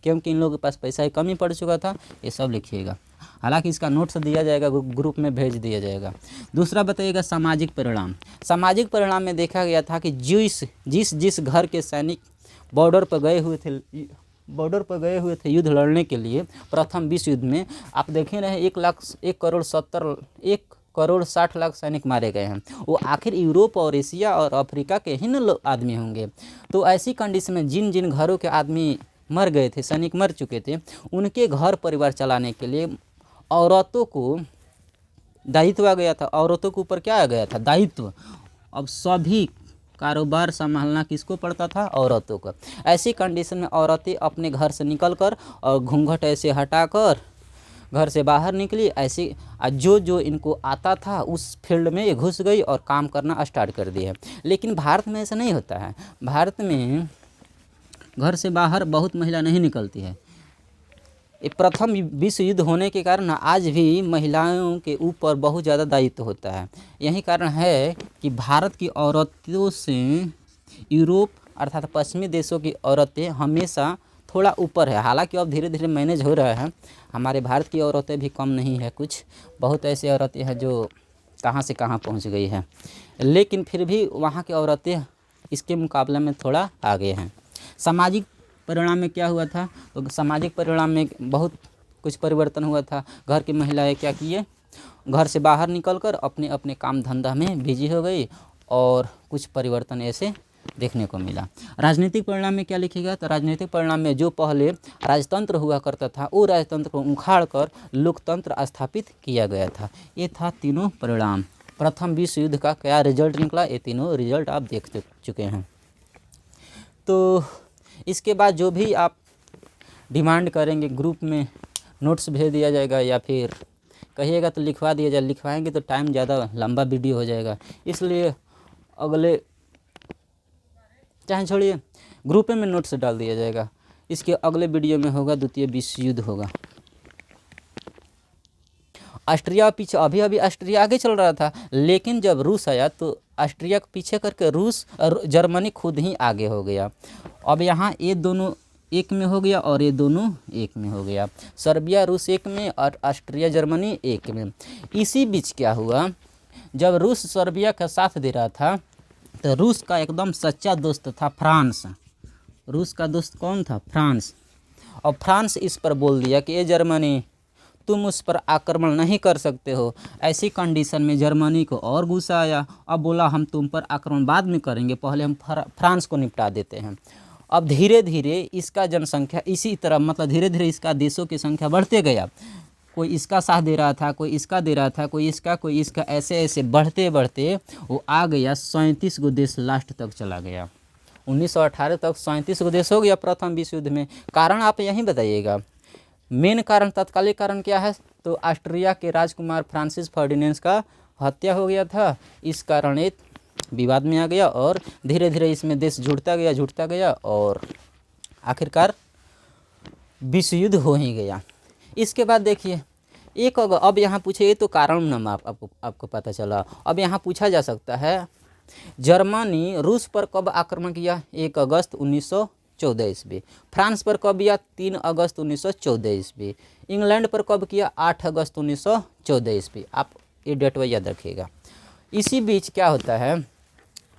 क्योंकि इन लोगों के पास पैसा की कमी पड़ चुका था। ये सब लिखिएगा, हालांकि इसका नोट्स दिया जाएगा, ग्रुप में भेज दिया जाएगा। दूसरा बताइएगा सामाजिक परिणाम। सामाजिक परिणाम में देखा गया था कि जिस घर के सैनिक बॉर्डर पर गए हुए थे युद्ध लड़ने के लिए, प्रथम विश्व युद्ध में आप देखे रहे 1,60,00,000 सैनिक मारे गए हैं। वो आखिर यूरोप और एशिया और अफ्रीका के ही न आदमी होंगे। तो ऐसी कंडीशन में जिन जिन घरों के आदमी मर गए थे, सैनिक मर चुके थे, उनके घर परिवार चलाने के लिए औरतों को दायित्व आ गया था। औरतों के ऊपर क्या आ गया था, दायित्व। अब सभी कारोबार संभालना किसको पड़ता था, औरतों का। ऐसी कंडीशन में औरतें अपने घर से निकलकर और घूंघट ऐसे हटाकर घर से बाहर निकली। ऐसे जो इनको आता था उस फील्ड में ये घुस गई और काम करना स्टार्ट कर दिया। लेकिन भारत में ऐसा नहीं होता है। भारत में घर से बाहर बहुत महिला नहीं निकलती है। ये प्रथम विश्व युद्ध होने के कारण आज भी महिलाओं के ऊपर बहुत ज़्यादा दायित्व होता है। यही कारण है कि भारत की औरतों से यूरोप अर्थात पश्चिमी देशों की औरतें हमेशा थोड़ा ऊपर है। हालांकि अब धीरे धीरे मैनेज हो रहा है। हमारे भारत की औरतें भी कम नहीं है, कुछ बहुत ऐसी औरतें हैं जो कहाँ से कहाँ पहुँच गई हैं, लेकिन फिर भी वहाँ की औरतें इसके मुकाबले में थोड़ा आगे हैं। सामाजिक परिणाम में क्या हुआ था, तो सामाजिक परिणाम में बहुत कुछ परिवर्तन हुआ था। घर की महिलाएं क्या किए, घर से बाहर निकलकर अपने अपने काम धंधा में बिजी हो गई और कुछ परिवर्तन ऐसे देखने को मिला। राजनीतिक परिणाम में क्या लिखेगा, तो राजनीतिक परिणाम में जो पहले राजतंत्र हुआ करता था वो राजतंत्र को उखाड़ कर लोकतंत्र स्थापित किया गया था। ये था तीनों परिणाम। प्रथम विश्व युद्ध का क्या रिजल्ट निकला, ये तीनों रिजल्ट आप देख चुके हैं। तो इसके बाद जो भी आप डिमांड करेंगे ग्रुप में नोट्स भेज दिया जाएगा, या फिर कहिएगा तो लिखवा दिया जाए। लिखवाएंगे तो टाइम ज़्यादा लंबा वीडियो हो जाएगा, इसलिए अगले चाहे छोड़िए ग्रुप में नोट्स डाल दिया जाएगा। इसके अगले वीडियो में होगा द्वितीय विश्व युद्ध होगा। ऑस्ट्रिया पीछे, अभी ऑस्ट्रिया आगे चल रहा था, लेकिन जब रूस आया तो ऑस्ट्रिया को पीछे करके रूस और जर्मनी खुद ही आगे हो गया। अब यहाँ ये दोनों एक में हो गया और ये दोनों एक में हो गया। सर्बिया रूस एक में और ऑस्ट्रिया जर्मनी एक में। इसी बीच क्या हुआ, जब रूस सर्बिया का साथ दे रहा था तो रूस का एकदम सच्चा दोस्त था फ्रांस। रूस का दोस्त कौन था, फ्रांस। और फ्रांस इस पर बोल दिया कि ये जर्मनी तुम उस पर आक्रमण नहीं कर सकते हो। ऐसी कंडीशन में जर्मनी को और गुस्सा आया। अब बोला हम तुम पर आक्रमण बाद में करेंगे, पहले हम फ्रांस को निपटा देते हैं। अब धीरे धीरे इसका जनसंख्या इसी तरह, मतलब धीरे धीरे इसका देशों की संख्या बढ़ते गया। कोई इसका साथ दे रहा था, कोई इसका दे रहा था, कोई इसका, ऐसे ऐसे बढ़ते बढ़ते वो आ गया 37 गो देश लास्ट तक चला गया। 1918 तक 37 गो देश हो गया प्रथम विश्व युद्ध में। कारण आप यहीं बताइएगा, मेन कारण, तत्कालिक कारण क्या है? तो ऑस्ट्रिया के राजकुमार फ्रांसिस फर्डिनेंड का हत्या हो गया था, इस कारण एक विवाद में आ गया और धीरे धीरे इसमें देश जुड़ता गया और आखिरकार विश्व युद्ध हो ही गया। इसके बाद देखिए अब यहाँ पूछे, ये तो कारण नाम आपको पता चला। अब यहाँ पूछा जा सकता है जर्मनी रूस पर कब आक्रमण किया? 1 अगस्त 1914 ईस्वी। फ्रांस पर कब किया? 3 अगस्त 1914 ईस्वी। इंग्लैंड पर कब किया? 8 अगस्त 1914 ईस्वी। आप ये डेट याद रखिएगा। इसी बीच क्या होता है,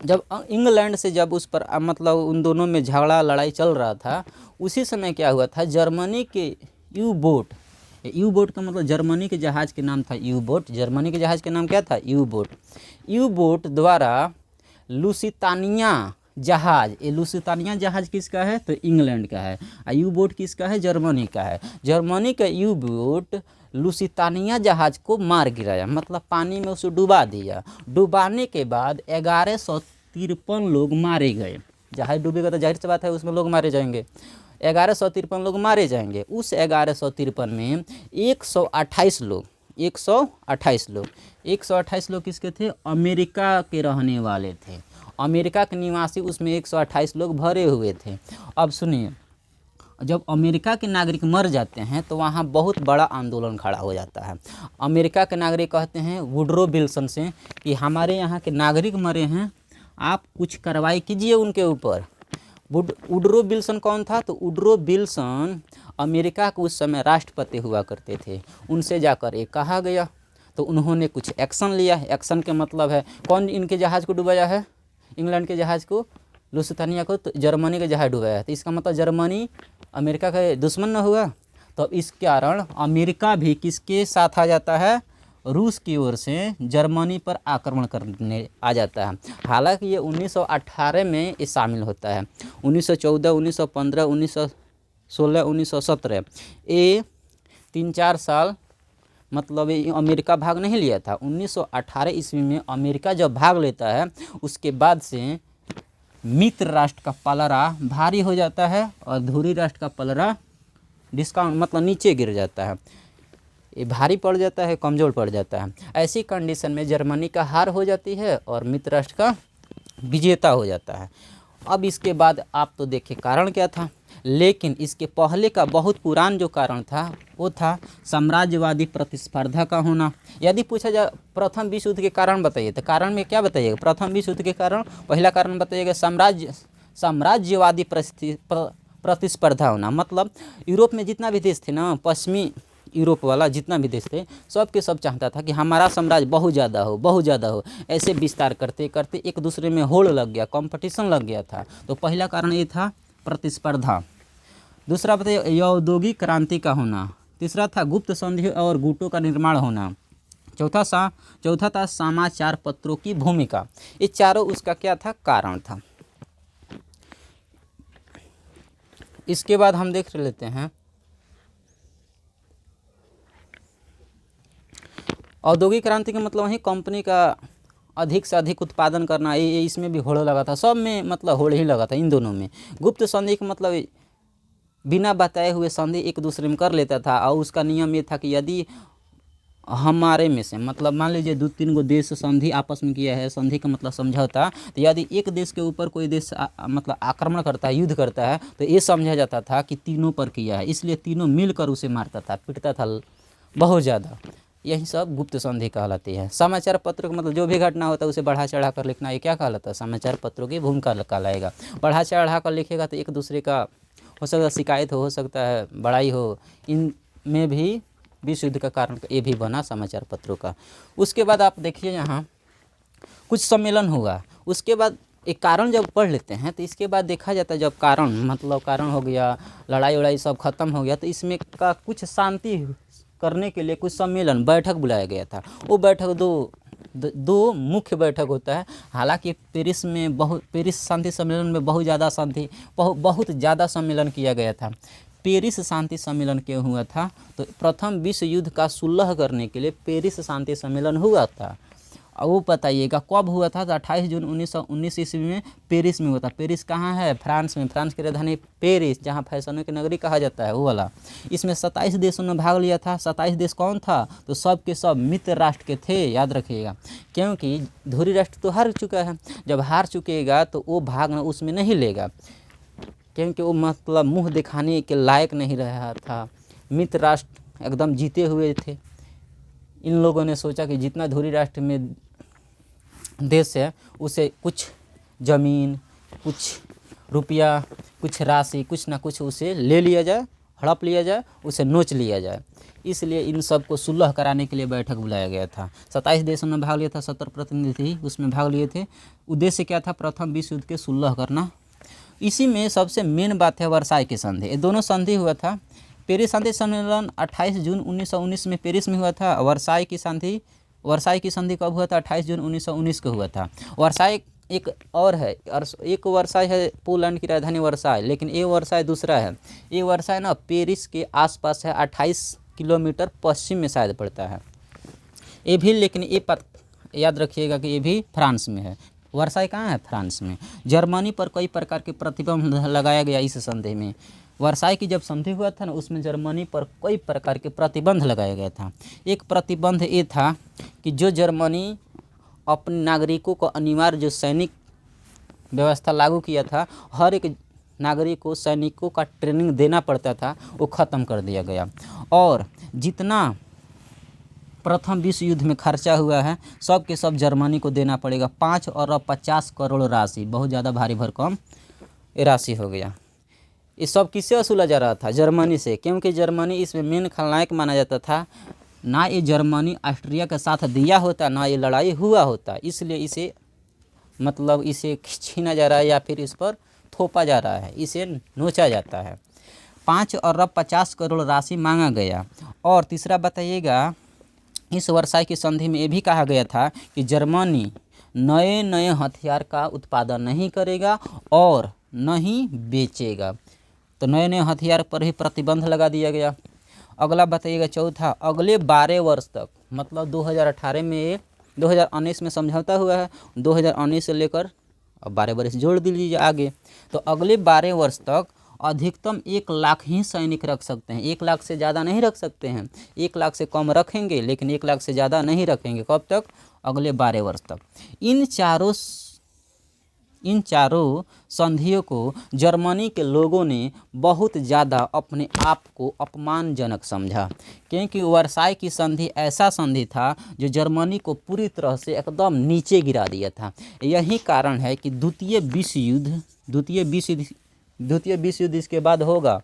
जब इंग्लैंड से जब उस पर मतलब उन दोनों में झगड़ा लड़ाई चल रहा था, उसी समय क्या हुआ था, जर्मनी के यू बोट का मतलब जर्मनी के जहाज़ के नाम था यू बोट। जर्मनी के जहाज़ के नाम क्या था? यू बोट द्वारा लुसितानिया जहाज़, ये लुसितानिया जहाज़ किसका है? तो इंग्लैंड का है। और यू बोट किसका है? जर्मनी का है। जर्मनी का यू बोट लुसितानिया जहाज़ को मार गिराया, मतलब पानी में उसे डुबा दिया। डुबाने के बाद 1153 लोग मारे गए। जहाज़ डूबेगा तो जाहिर सी बात है उसमें लोग मारे जाएंगे। 1153 लोग मारे जाएंगे। उस 1153 में 128 लोग किसके थे? अमेरिका के रहने वाले थे। अमेरिका के निवासी उसमें 128 लोग भरे हुए थे। अब सुनिए, जब अमेरिका के नागरिक मर जाते हैं तो वहाँ बहुत बड़ा आंदोलन खड़ा हो जाता है। अमेरिका के नागरिक कहते हैं वुडरो विल्सन से कि हमारे यहाँ के नागरिक मरे हैं, आप कुछ कार्रवाई कीजिए उनके ऊपर। वुडरो विल्सन कौन था? तो वुडरो विल्सन अमेरिका के उस समय राष्ट्रपति हुआ करते थे। उनसे जाकर ये कहा गया तो उन्होंने कुछ एक्शन लिया। एक्शन के मतलब है, कौन इनके जहाज़ को डुबाया है? इंग्लैंड के जहाज़ को, लुसितानिया को, तो जर्मनी का जहाज़ डुबाया है। तो इसका मतलब जर्मनी अमेरिका का दुश्मन न हुआ। तो इस कारण अमेरिका भी किसके साथ आ जाता है? रूस की ओर से जर्मनी पर आक्रमण करने आ जाता है। हालांकि ये 1918 में ये शामिल होता है। 1914, 1915, 1916, 1917 ये 3-4 साल मतलब ये अमेरिका भाग नहीं लिया था। 1918 ईस्वी में अमेरिका जब भाग लेता है, उसके बाद से मित्र राष्ट्र का पलड़ा भारी हो जाता है और धुरी राष्ट्र का पलड़ा डिस्काउंट मतलब नीचे गिर जाता है। ये भारी पड़ जाता है, कमज़ोर पड़ जाता है। ऐसी कंडीशन में जर्मनी का हार हो जाती है और मित्र राष्ट्र का विजेता हो जाता है। अब इसके बाद आप तो देखिए कारण क्या था, लेकिन इसके पहले का बहुत पुरान जो कारण था वो था साम्राज्यवादी प्रतिस्पर्धा का होना। यदि पूछा जाए प्रथम विश्व युद्ध के कारण बताइए, तो कारण में क्या बताइएगा? प्रथम विश्व युद्ध के कारण पहला कारण बताइएगा साम्राज्यवादी प्रतिस्पर्धा होना। मतलब यूरोप में जितना भी देश थे ना, पश्चिमी यूरोप वाला जितना भी देश थे, सब के सब चाहता था कि हमारा साम्राज्य बहुत ज़्यादा हो। ऐसे विस्तार करते करते एक दूसरे में होड़ लग गया, कंपटीशन लग गया था। तो पहला कारण ये था प्रतिस्पर्धा। दूसरा बताइए औद्योगिक क्रांति का होना। तीसरा था गुप्त संधि और गुटों का निर्माण होना। चौथा था समाचार पत्रों की भूमिका। ये चारों उसका क्या था? कारण था। इसके बाद हम देख लेते हैं औद्योगिक क्रांति का मतलब वही कंपनी का अधिक से अधिक उत्पादन करना, ये इसमें भी होड़ लगा था। सब में मतलब होड़ ही लगा था इन दोनों में। गुप्त संधि का मतलब बिना बताए हुए संधि एक दूसरे में कर लेता था और उसका नियम ये था कि यदि हमारे में से मतलब मान लीजिए 2-3 गो देश संधि आपस में किया है, संधि का मतलब समझौता, तो यदि एक देश के ऊपर कोई देश मतलब आक्रमण करता है, युद्ध करता है, तो ये समझा जाता था कि तीनों पर किया है, इसलिए तीनों मिलकर उसे मारता था, पीटता था बहुत ज़्यादा। यही सब गुप्त संधि कहलाती है। समाचार पत्रों का मतलब जो भी घटना होता है उसे बढ़ा चढ़ा कर लिखना, ये क्या कहलाता है? समाचार पत्रों की भूमिका कहलाएगा। बढ़ा चढ़ा कर लिखेगा तो एक दूसरे का हो सकता है शिकायत हो सकता है बड़ाई हो, इन में भी विश्व युद्ध का कारण ये भी बना समाचार पत्रों का। उसके बाद आप देखिए यहाँ कुछ सम्मेलन हुआ। उसके बाद एक कारण जब पढ़ लेते हैं तो इसके बाद देखा जाता है जब कारण हो गया, लड़ाई वड़ाई सब खत्म हो गया, तो इसमें का कुछ शांति करने के लिए कुछ सम्मेलन बैठक बुलाया गया था। वो बैठक दो मुख्य बैठक होता है। हालांकि पेरिस शांति सम्मेलन में बहुत ज़्यादा सम्मेलन किया गया था। पेरिस शांति सम्मेलन क्यों हुआ था? तो प्रथम विश्व युद्ध का सुलह करने के लिए पेरिस शांति सम्मेलन हुआ था। और वो बताइएगा कब हुआ था, तो 28 जून 1919 ईस्वी में पेरिस में हुआ था। पेरिस कहाँ है? फ्रांस में। फ्रांस की राजधानी पेरिस, जहाँ फैशनों की नगरी कहा जाता है, वो वाला। इसमें 27 देशों ने भाग लिया था। 27 देश कौन था? तो सब के सब मित्र राष्ट्र के थे, याद रखिएगा, क्योंकि धुरी राष्ट्र तो हार चुका है। जब हार चुकेगा तो वो भाग उसमें नहीं लेगा, क्योंकि वो मतलब मुँह दिखाने के लायक नहीं रहा था। मित्र राष्ट्र एकदम जीते हुए थे। इन लोगों ने सोचा कि जितना धुरी राष्ट्र में देश है उसे कुछ ज़मीन, कुछ रुपया, कुछ राशि, कुछ ना कुछ उसे ले लिया जाए, हड़प लिया जाए, उसे नोच लिया जाए। इसलिए इन सब को सुलह कराने के लिए बैठक बुलाया गया था। 27 देशों ने भाग लिया था, 70 प्रतिनिधि उसमें भाग लिए थे। उद्देश्य क्या था? प्रथम विश्व युद्ध के सुलह करना। इसी में सबसे मेन बात है वर्साई की संधि। ये दोनों संधि हुआ था। पेरिस शांति सम्मेलन 28 जून 1919 में पेरिस में हुआ था। वर्साई की संधि कब हुआ था? 28 जून 1919 को हुआ था। वर्साई एक और है, एक वर्साई है पोलैंड की राजधानी वर्साई, लेकिन ये वर्साई दूसरा है। ये वर्साई ना पेरिस के आसपास है, 28 किलोमीटर पश्चिम में शायद पड़ता है ये भी, लेकिन ये याद रखिएगा कि ये भी फ्रांस में है। वर्साई कहाँ है? फ्रांस में। जर्मनी पर कई प्रकार के प्रतिबंध लगाया गया इस संधि में। वर्साई की जब संधि हुआ था ना, उसमें जर्मनी पर कई प्रकार के प्रतिबंध लगाया गया था। एक प्रतिबंध ये था कि जो जर्मनी अपने नागरिकों को अनिवार्य जो सैनिक व्यवस्था लागू किया था, हर एक नागरिक को सैनिकों का ट्रेनिंग देना पड़ता था, वो ख़त्म कर दिया गया। और जितना प्रथम विश्व युद्ध में खर्चा हुआ है सब के सब जर्मनी को देना पड़ेगा। 5 अरब 50 करोड़ राशि, बहुत ज़्यादा भारी भरकम राशि हो गया। ये सब किससे वसूला जा रहा था? जर्मनी से, क्योंकि जर्मनी इसमें मेन खलनायक माना जाता था। ना ये जर्मनी ऑस्ट्रिया का साथ दिया होता, ना ये लड़ाई हुआ होता, इसलिए इसे मतलब इसे छीना जा रहा है या फिर इस पर थोपा जा रहा है, इसे नोचा जाता है। 5 अरब 50 करोड़ राशि मांगा गया। और तीसरा बताइएगा, इस वर्साई की संधि में ये भी कहा गया था कि जर्मनी नए नए हथियार का उत्पादन नहीं करेगा और न ही बेचेगा। तो नए नए हथियार पर ही प्रतिबंध लगा दिया गया। अगला बताइएगा चौथा, अगले 12 वर्ष तक, मतलब 2018 में 2019 में समझौता हुआ है, 2019 से लेकर अब 12 वर्ष जोड़ दीजिए आगे, तो अगले 12 वर्ष तक अधिकतम 1 लाख ही सैनिक रख सकते हैं। 1 लाख से ज़्यादा नहीं रख सकते हैं। 1 लाख से कम रखेंगे, लेकिन 1 लाख से ज़्यादा नहीं रखेंगे। कब तक? अगले 12 वर्ष तक। इन चारों संधियों को जर्मनी के लोगों ने बहुत ज़्यादा अपने आप को अपमानजनक समझा, क्योंकि वर्साई की संधि ऐसा संधि था जो जर्मनी को पूरी तरह से एकदम नीचे गिरा दिया था। यही कारण है कि द्वितीय विश्व युद्ध इसके बाद होगा।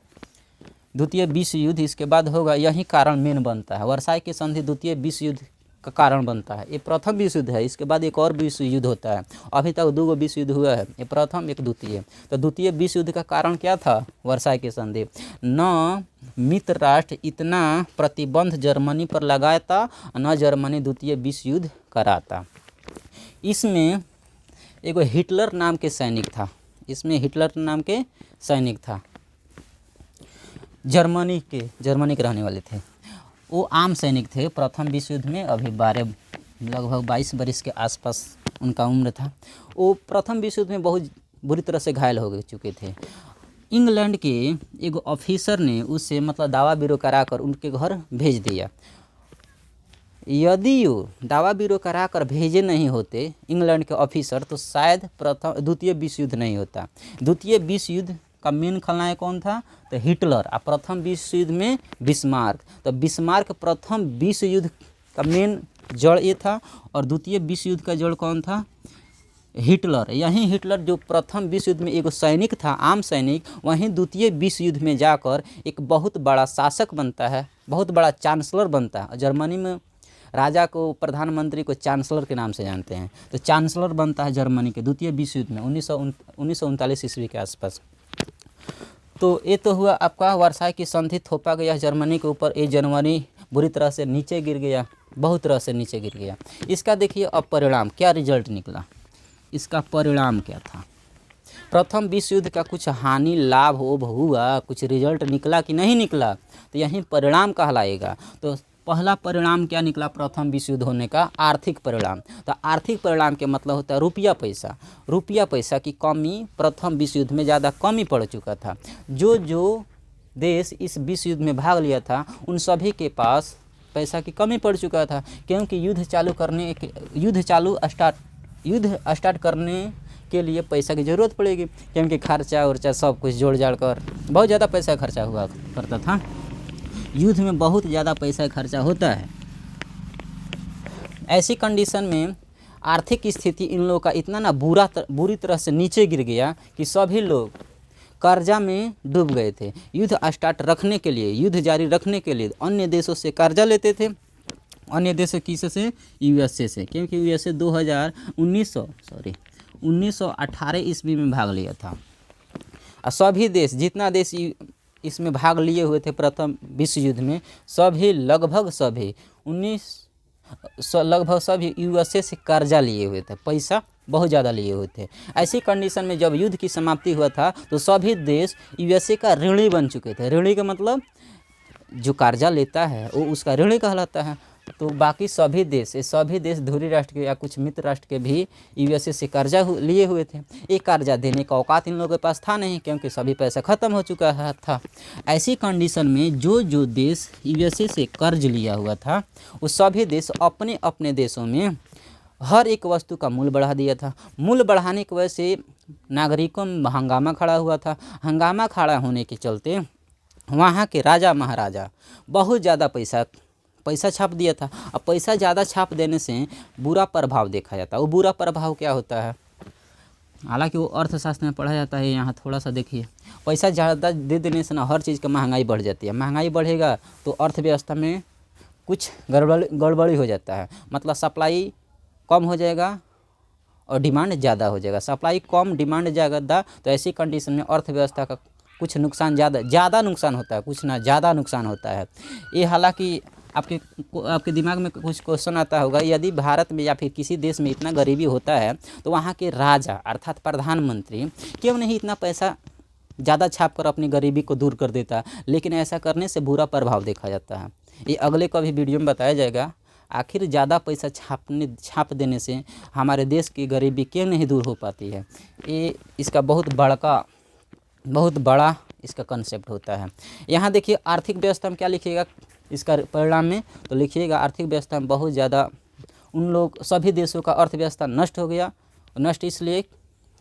द्वितीय विश्व युद्ध इसके बाद होगा, यही कारण मेन बनता है। वर्साई की संधि द्वितीय विश्व युद्ध का कारण बनता है। ये प्रथम विश्व युद्ध है, इसके बाद एक और विश्व युद्ध होता है। अभी तक 2 विश्व युद्ध हुआ है, ये प्रथम एक द्वितीय। तो द्वितीय विश्व युद्ध का कारण क्या था? वर्साई की संधि। न मित्र राष्ट्र इतना प्रतिबंध जर्मनी पर लगाता, न जर्मनी द्वितीय विश्व युद्ध कराता। इसमें एक हिटलर नाम के सैनिक था। जर्मनी के रहने वाले थे। वो आम सैनिक थे प्रथम विश्व युद्ध में। अभी लगभग 22 वर्ष के आसपास उनका उम्र था। वो प्रथम विश्व युद्ध में बहुत बुरी तरह से घायल हो चुके थे। इंग्लैंड के एक ऑफिसर ने उससे मतलब दावा बीरो करा कर उनके घर भेज दिया। यदि वो दावा बीरो करा कर भेजे नहीं होते इंग्लैंड के ऑफिसर, तो शायद द्वितीय विश्व युद्ध नहीं होता। द्वितीय विश्व युद्ध का मेन खलनायक कौन था? तो हिटलर। और प्रथम विश्व युद्ध में बिस्मार्क। तो बिस्मार्क प्रथम विश्व युद्ध का मेन जड़ ये था, और द्वितीय विश्व युद्ध का जड़ कौन था? हिटलर। यही हिटलर जो प्रथम विश्व युद्ध में एक सैनिक था, आम सैनिक, वहीं द्वितीय विश्व युद्ध में जाकर एक बहुत बड़ा शासक बनता है, बहुत बड़ा चांसलर बनता है। जर्मनी में राजा को, प्रधानमंत्री को चांसलर के नाम से जानते हैं। तो चांसलर बनता है जर्मनी के द्वितीय विश्व युद्ध में 1939 ईस्वी के आसपास। तो ये तो हुआ आपका वर्साई की संधि, थोपा गया जर्मनी के ऊपर। ये जर्मनी बुरी तरह से नीचे गिर गया, बहुत तरह से नीचे गिर गया। इसका देखिए अब परिणाम, क्या रिजल्ट निकला, इसका परिणाम क्या था। प्रथम विश्व युद्ध का कुछ हानि लाभ हुआ, कुछ रिजल्ट निकला कि नहीं निकला, तो यही परिणाम कहलाएगा। तो पहला परिणाम क्या निकला प्रथम विश्व युद्ध होने का? आर्थिक परिणाम। तो आर्थिक परिणाम के मतलब होता है रुपया पैसा की कमी। प्रथम विश्व युद्ध में ज़्यादा कमी पड़ चुका था। जो देश इस विश्व युद्ध में भाग लिया था उन सभी के पास पैसा की कमी पड़ चुका था, क्योंकि युद्ध स्टार्ट करने के लिए पैसा की ज़रूरत पड़ेगी, क्योंकि खर्चा उर्चा सब कुछ जोड़ जाड़ कर बहुत ज़्यादा पैसा खर्चा हुआ करता था। युद्ध में बहुत ज़्यादा पैसा खर्चा होता है। ऐसी कंडीशन में आर्थिक स्थिति इन लोगों का इतना ना बुरी तरह से नीचे गिर गया कि सभी लोग कर्जा में डूब गए थे। युद्ध जारी रखने के लिए अन्य देशों से कर्जा लेते थे। अन्य देशों किससे? यूएसए से, क्योंकि यूएसए 1918 ईस्वी में भाग लिया था। और सभी देश, जितना देश इसमें भाग लिए हुए थे प्रथम विश्व युद्ध में, लगभग सभी यूएसए से कर्जा लिए हुए थे, पैसा बहुत ज़्यादा लिए हुए थे। ऐसी कंडीशन में जब युद्ध की समाप्ति हुआ था तो सभी देश यूएसए का ऋणी बन चुके थे। ऋणी का मतलब जो कर्जा लेता है वो उसका ऋणी कहलाता है। तो बाकी सभी देश धुरी राष्ट्र के या कुछ मित्र राष्ट्र के भी यूएसए से कर्जा लिए हुए थे। ये कर्जा देने का औकात इन लोगों के पास था नहीं, क्योंकि सभी पैसा ख़त्म हो चुका था। ऐसी कंडीशन में जो देश यूएसए से कर्ज लिया हुआ था वो सभी देश अपने अपने देशों में हर एक वस्तु का मूल्य बढ़ा दिया था। मूल्य बढ़ाने की वजह से नागरिकों में हंगामा खड़ा हुआ था। हंगामा खड़ा होने के चलते वहाँ के राजा महाराजा बहुत ज़्यादा पैसा छाप दिया था। अब पैसा ज़्यादा छाप देने से बुरा प्रभाव देखा जाता है। वो बुरा प्रभाव क्या होता है? हालांकि वो अर्थशास्त्र में पढ़ा जाता है, यहाँ थोड़ा सा देखिए। पैसा ज़्यादा दे देने से ना हर चीज़ का महंगाई बढ़ जाती है। महंगाई बढ़ेगा तो अर्थव्यवस्था में कुछ गड़बड़ी हो जाता है। मतलब सप्लाई कम हो जाएगा और डिमांड ज़्यादा हो जाएगा। सप्लाई कम, डिमांड ज़्यादा, तो ऐसी कंडीशन में अर्थव्यवस्था का कुछ नुकसान ज़्यादा नुकसान होता है, कुछ ना ज़्यादा नुकसान होता है। ये हालांकि आपके दिमाग में कुछ क्वेश्चन आता होगा, यदि भारत में या फिर किसी देश में इतना गरीबी होता है तो वहाँ के राजा अर्थात प्रधानमंत्री क्यों नहीं इतना पैसा ज़्यादा छाप कर अपनी गरीबी को दूर कर देता? लेकिन ऐसा करने से बुरा प्रभाव देखा जाता है। ये अगले कभी वीडियो में बताया जाएगा, आखिर ज़्यादा पैसा छाप देने से हमारे देश की गरीबी क्यों नहीं दूर हो पाती है। ये इसका बहुत बड़ा इसका कंसेप्ट होता है। यहाँ देखिए आर्थिक व्यवस्था में क्या लिखिएगा इसका परिणाम में, तो लिखिएगा आर्थिक व्यवस्था में बहुत ज़्यादा सभी देशों का अर्थव्यवस्था नष्ट हो गया। नष्ट इसलिए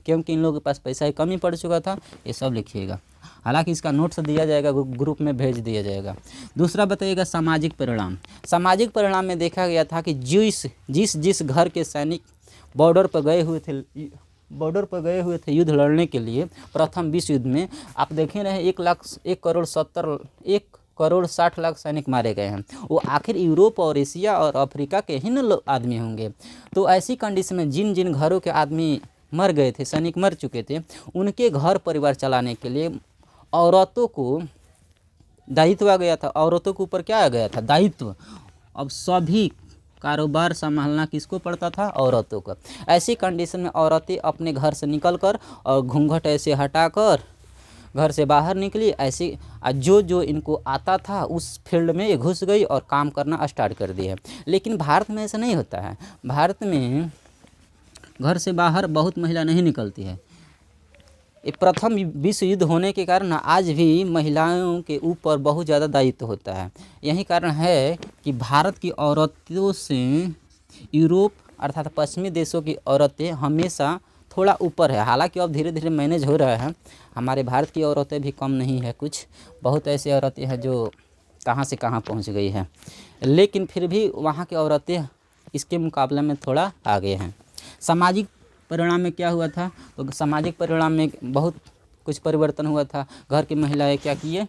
क्योंकि इन लोगों के पास पैसा की कमी पड़ चुका था। ये सब लिखिएगा। हालांकि इसका नोट्स दिया जाएगा, ग्रुप में भेज दिया जाएगा। दूसरा बताइएगा सामाजिक परिणाम। सामाजिक परिणाम में देखा गया था कि जिस घर के सैनिक बॉर्डर पर गए हुए थे युद्ध लड़ने के लिए प्रथम विश्व युद्ध में, आप देखे रहे 1,60,00,000 सैनिक मारे गए हैं। वो आखिर यूरोप और एशिया और अफ्रीका के ही न आदमी होंगे। तो ऐसी कंडीशन में जिन घरों के आदमी मर गए थे, सैनिक मर चुके थे, उनके घर परिवार चलाने के लिए औरतों को दायित्व आ गया था। औरतों के ऊपर क्या आ गया था? दायित्व। अब सभी कारोबार संभालना किसको पड़ता था? औरतों को। ऐसी कंडीशन में औरतें अपने घर से निकलकर और घूंघट ऐसे हटाकर घर से बाहर निकली। ऐसे जो इनको आता था उस फील्ड में ये घुस गई और काम करना स्टार्ट कर दिया। लेकिन भारत में ऐसा नहीं होता है। भारत में घर से बाहर बहुत महिला नहीं निकलती है। ये प्रथम विश्व युद्ध होने के कारण आज भी महिलाओं के ऊपर बहुत ज़्यादा दायित्व होता है। यही कारण है कि भारत की औरतों से यूरोप अर्थात पश्चिमी देशों की औरतें हमेशा थोड़ा ऊपर है। हालांकि अब धीरे धीरे मैनेज हो रहा है। हमारे भारत की औरतें भी कम नहीं है, कुछ बहुत ऐसी औरतें हैं जो कहाँ से कहाँ पहुँच गई हैं, लेकिन फिर भी वहाँ की औरतें इसके मुकाबले में थोड़ा आगे हैं। सामाजिक परिणाम में क्या हुआ था? तो सामाजिक परिणाम में बहुत कुछ परिवर्तन हुआ था। घर की महिलाएं क्या किए?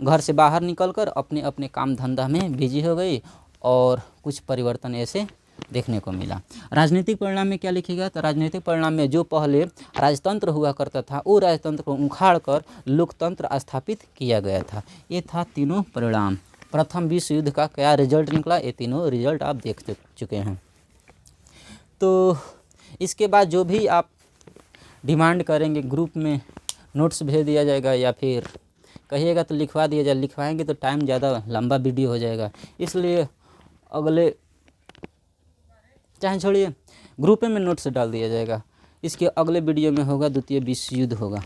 घर से बाहर निकलकर अपने अपने काम धंधा में बिजी हो गई और कुछ परिवर्तन ऐसे देखने को मिला। राजनीतिक परिणाम में क्या लिखेगा? तो राजनीतिक परिणाम में जो पहले राजतंत्र हुआ करता था वो राजतंत्र को उखाड़ कर लोकतंत्र स्थापित किया गया था। ये था तीनों परिणाम। प्रथम विश्व युद्ध का क्या रिजल्ट निकला, ये तीनों रिजल्ट आप देख चुके हैं। तो इसके बाद जो भी आप डिमांड करेंगे ग्रुप में नोट्स भेज दिया जाएगा या फिर कहिएगा तो लिखवा दिया जाए, लिखवाएंगे तो टाइम ज़्यादा लंबा वीडियो हो जाएगा, इसलिए अगले चाहे छोड़िए ग्रुप में नोट्स डाल दिया जाएगा। इसके अगले वीडियो में होगा द्वितीय विश्व युद्ध होगा।